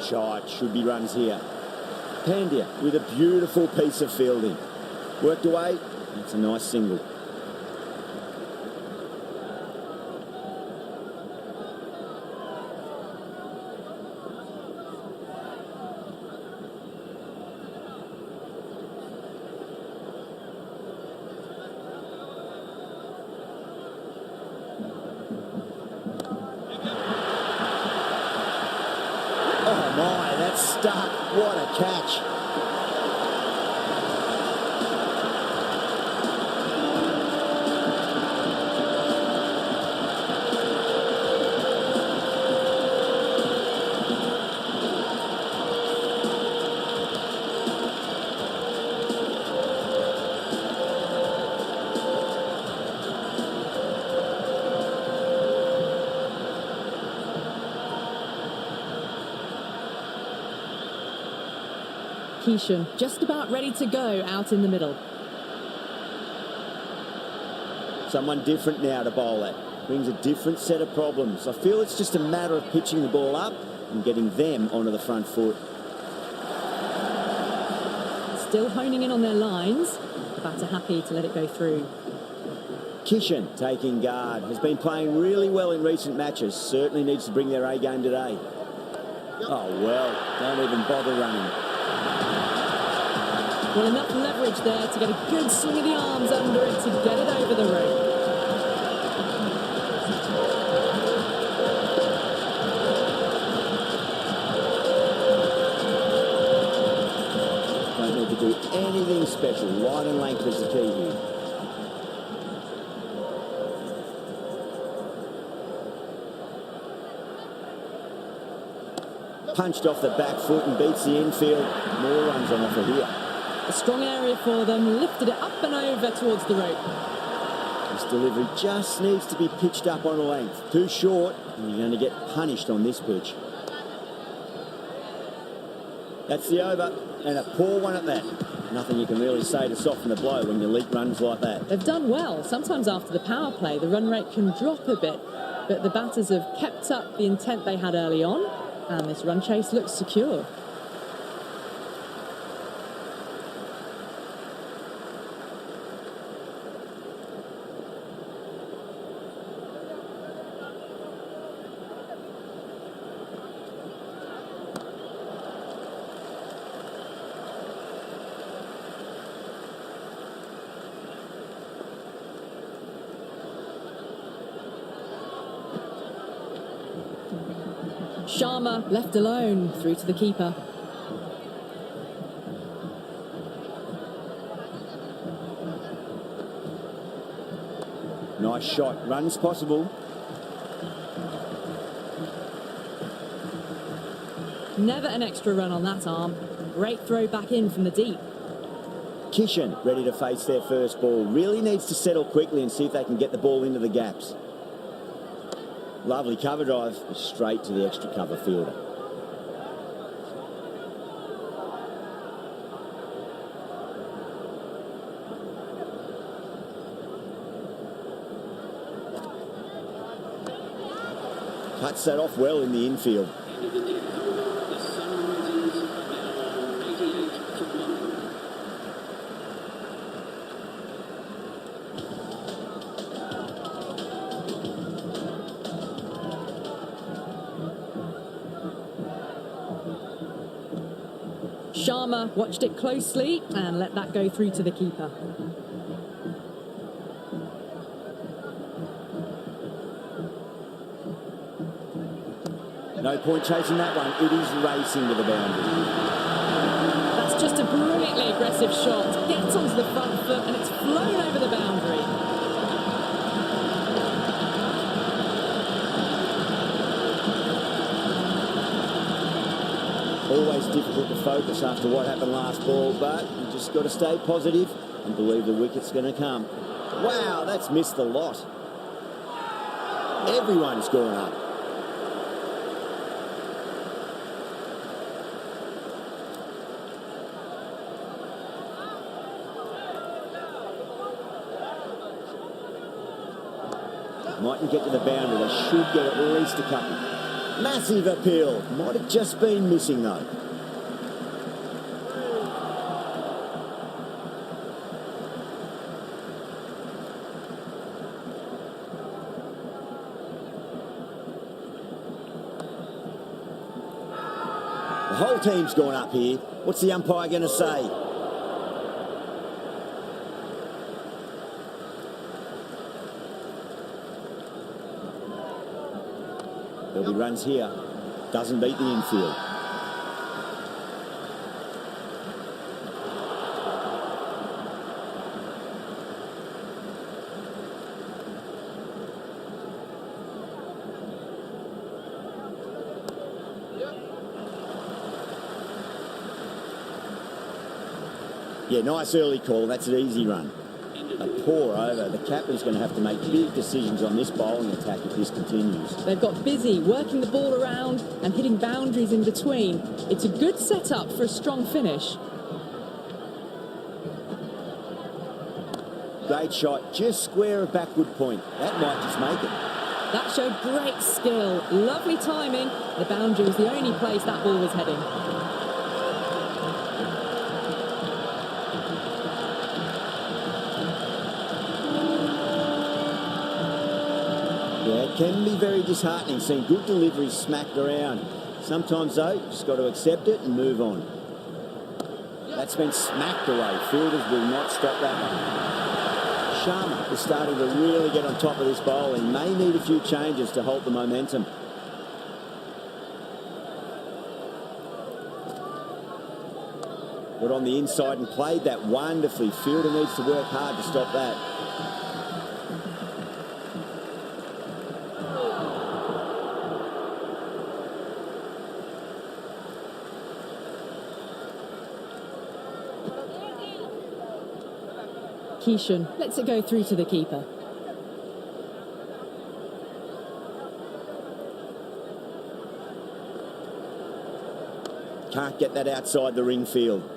Shot, should be runs here. Pandya with a beautiful piece of fielding. Worked away, that's a nice single. stuck. What a catch. Keeshan just about ready to go out in the middle. Someone different now to bowl at. Brings a different set of problems. I feel it's just a matter of pitching the ball up and getting them onto the front foot. Still honing in on their lines. The batter happy to let it go through. Kishan taking guard. Has been playing really well in recent matches. Certainly needs to bring their A game today. Oh, well. Don't even bother running. Well, enough leverage there to get a good swing of the arms under it to get it over the rope. Don't need to do anything special. Line and length is the key here. Punched off the back foot and beats the infield. More runs on offer here. A strong area for them, lifted it up and over towards the rope. This delivery just needs to be pitched up on a length. Too short, and you're going to get punished on this pitch. That's the over, and a poor one at that. Nothing you can really say to soften the blow when you leak runs like that. They've done well. Sometimes after the power play, the run rate can drop a bit, but the batters have kept up the intent they had early on, and this run chase looks secure. Sharma left alone, through to the keeper. Nice shot. Runs possible. Never an extra run on that arm. Great throw back in from the deep. Kishan ready to face their first ball. Really needs to settle quickly and see if they can get the ball into the gaps. Lovely cover drive, straight to the extra cover fielder. Cuts that off well in the infield. The Sunrisers now 88 for 1. Sharma watched it closely and let that go through to the keeper. No point chasing that one. It is racing to the boundary. That's just a brilliantly aggressive shot. Gets onto the front foot and it's flown over the boundary. Always difficult to focus after what happened last ball, but you just got to stay positive and believe the wicket's going to come. Wow, that's missed the lot. Everyone's gone up. Mightn't get to the boundary. They should get at least a couple. Massive appeal. Might have just been missing though. The whole team's gone up here. What's the umpire going to say? There'll be runs here. Doesn't beat the infield. Yeah, nice early call. That's an easy run. A poor over. The captain's going to have to make big decisions on this bowling attack if this continues. They've got busy working the ball around and hitting boundaries in between. It's a good setup for a strong finish. Great shot, just square of backward point. That might just make it. That showed great skill. Lovely timing. The boundary was the only place that ball was heading. Yeah, it can be very disheartening seeing good deliveries smacked around. Sometimes, though, you just got to accept it and move on. That's been smacked away. Fielders will not stop that. Sharma is starting to really get on top of this bowl and may need a few changes to halt the momentum. Got on the inside and played that wonderfully. Fielder needs to work hard to stop that. Keeshan lets it go through to the keeper. Can't get that outside the ring field.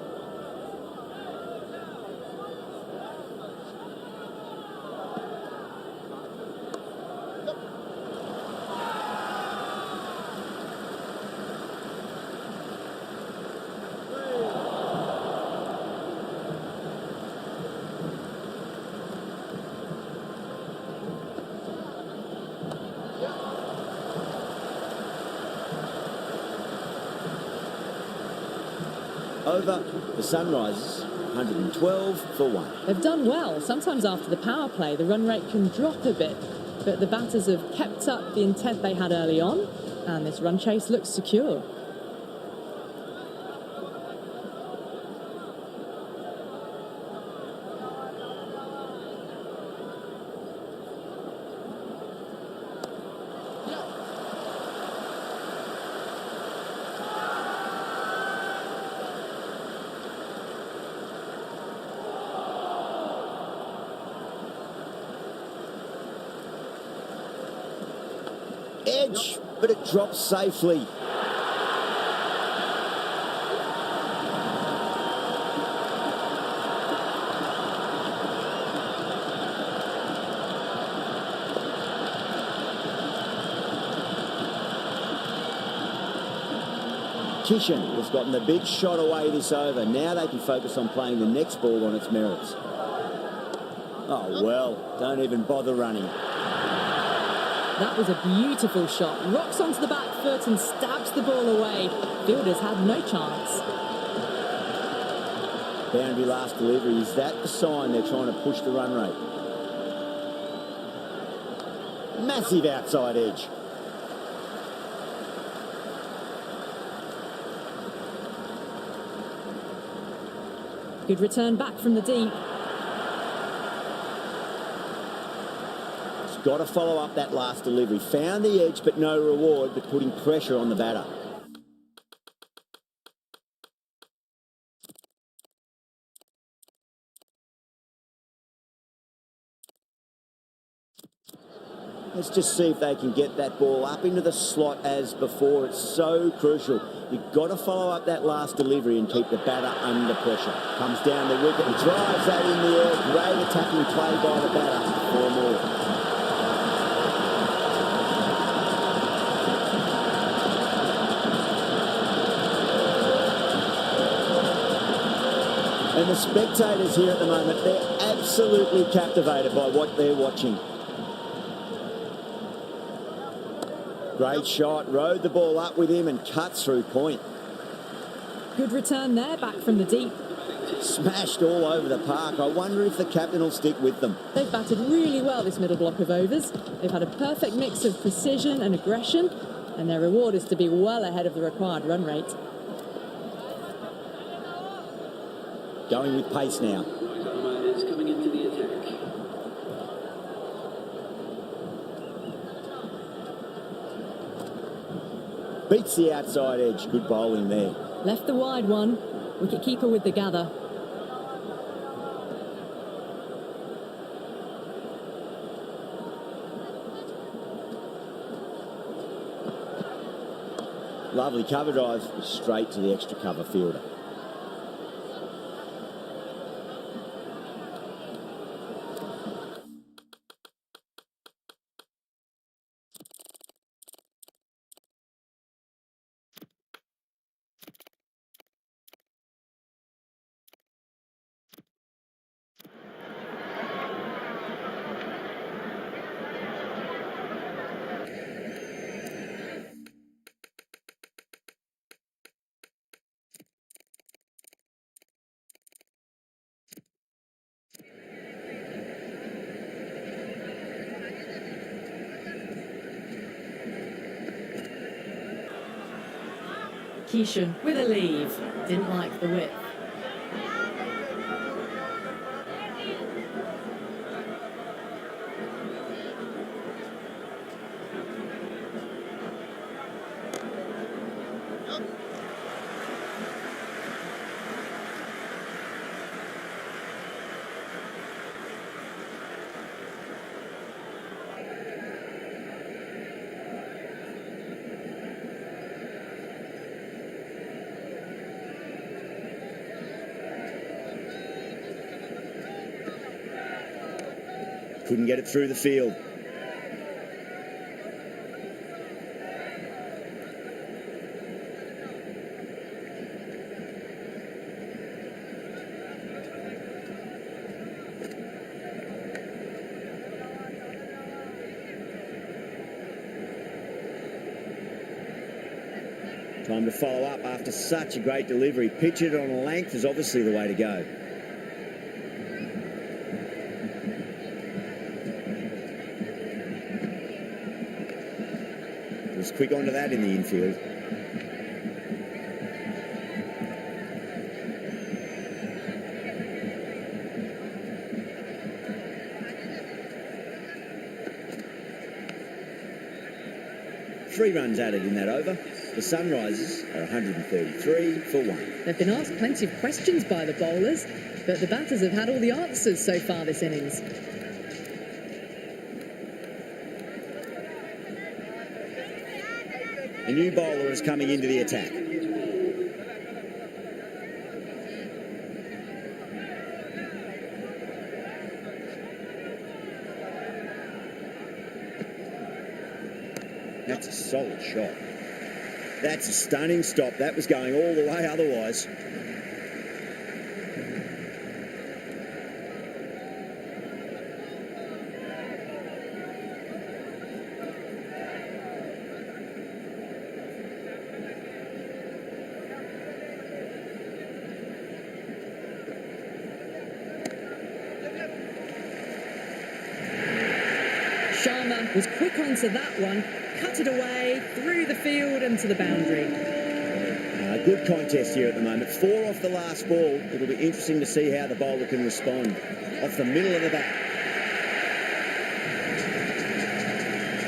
Over the Sunrisers, 112 for 1. They've done well. Sometimes after the power play, the run rate can drop a bit, but the batters have kept up the intent they had early on, and this run chase looks secure. Edge, but it drops safely. Kishan has gotten the big shot away this over. Now they can focus on playing the next ball on its merits. Oh, well, don't even bother running. That was a beautiful shot. Rocks onto the back foot and stabs the ball away. Fielders had no chance. Boundary last delivery. Is that the sign they're trying to push the run rate? Massive outside edge. Good return back from the deep. Got to follow up that last delivery. Found the edge, but no reward, but putting pressure on the batter. Let's just see if they can get that ball up into the slot as before. It's so crucial. You've got to follow up that last delivery and keep the batter under pressure. Comes down the wicket and drives that in the air. Great attacking play by the batter. 4 more. And the spectators here at the moment, they're absolutely captivated by what they're watching. Great shot, rode the ball up with him and cut through point. Good return there, back from the deep. Smashed all over the park. I wonder if the captain will stick with them. They've batted really well this middle block of overs. They've had a perfect mix of precision and aggression, and their reward is to be well ahead of the required run rate. Going with pace now. Is coming into the attack. Beats the outside edge. Good bowling there. Left the wide one. Wicket keeper with the gather. Lovely cover drive straight to the extra cover fielder. Keishan with a leave. Didn't like the width. Couldn't get it through the field. Time to follow up after such a great delivery. Pitch it on length is obviously the way to go. Was quick onto that in the infield. Three runs added in that over. The Sunrisers are 133 for 1. They've been asked plenty of questions by the bowlers, but the batters have had all the answers so far this innings. A new bowler is coming into the attack. That's a solid shot. That's a stunning stop. That was going all the way otherwise. Sharma was quick onto that one, cut it away, through the field and to the boundary. Good contest here at the moment. 4 off the last ball. It'll be interesting to see how the bowler can respond off the middle of the bat.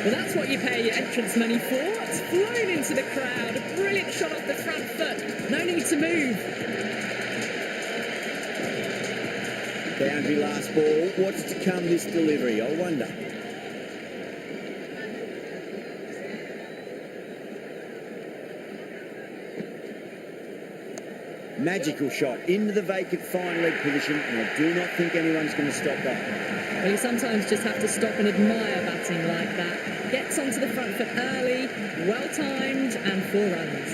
Well, that's what you pay your entrance money for. It's flown into the crowd. A brilliant shot off the front foot. No need to move. Boundary last ball. What's to come this delivery? I wonder. Magical shot into the vacant fine leg position, and I do not think anyone's going to stop that. Well, you sometimes just have to stop and admire batting like that. Gets onto the front foot early, well-timed, and 4 runs.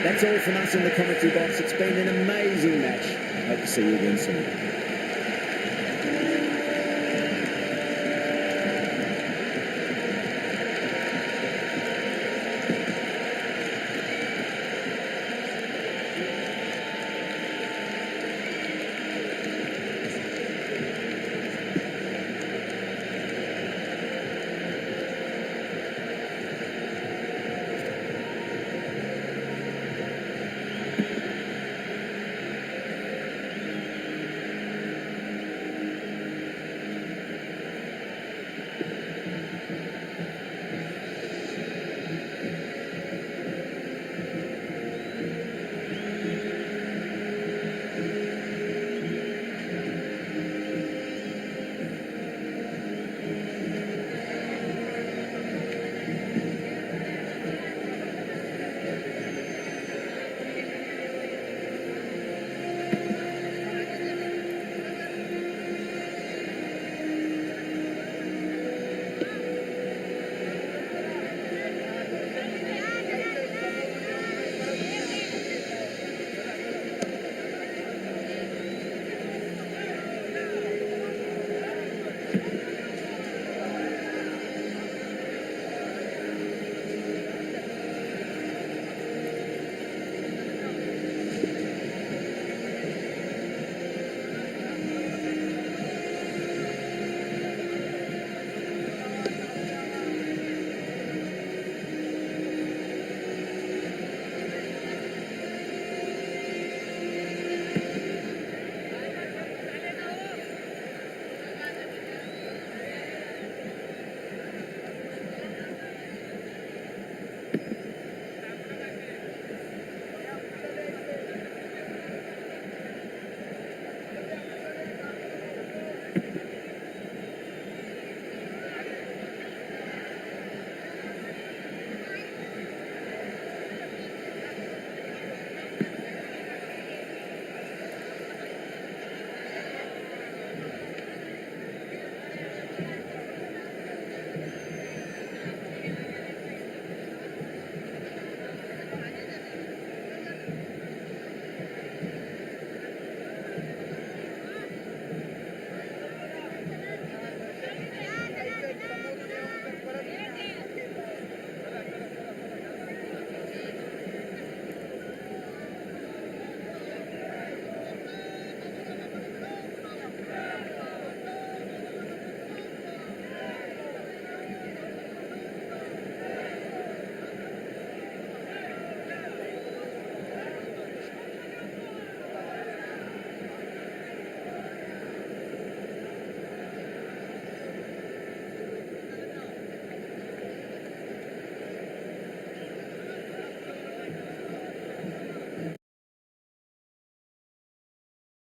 That's all from us in the commentary box. It's been an amazing match. Hope to see you again soon.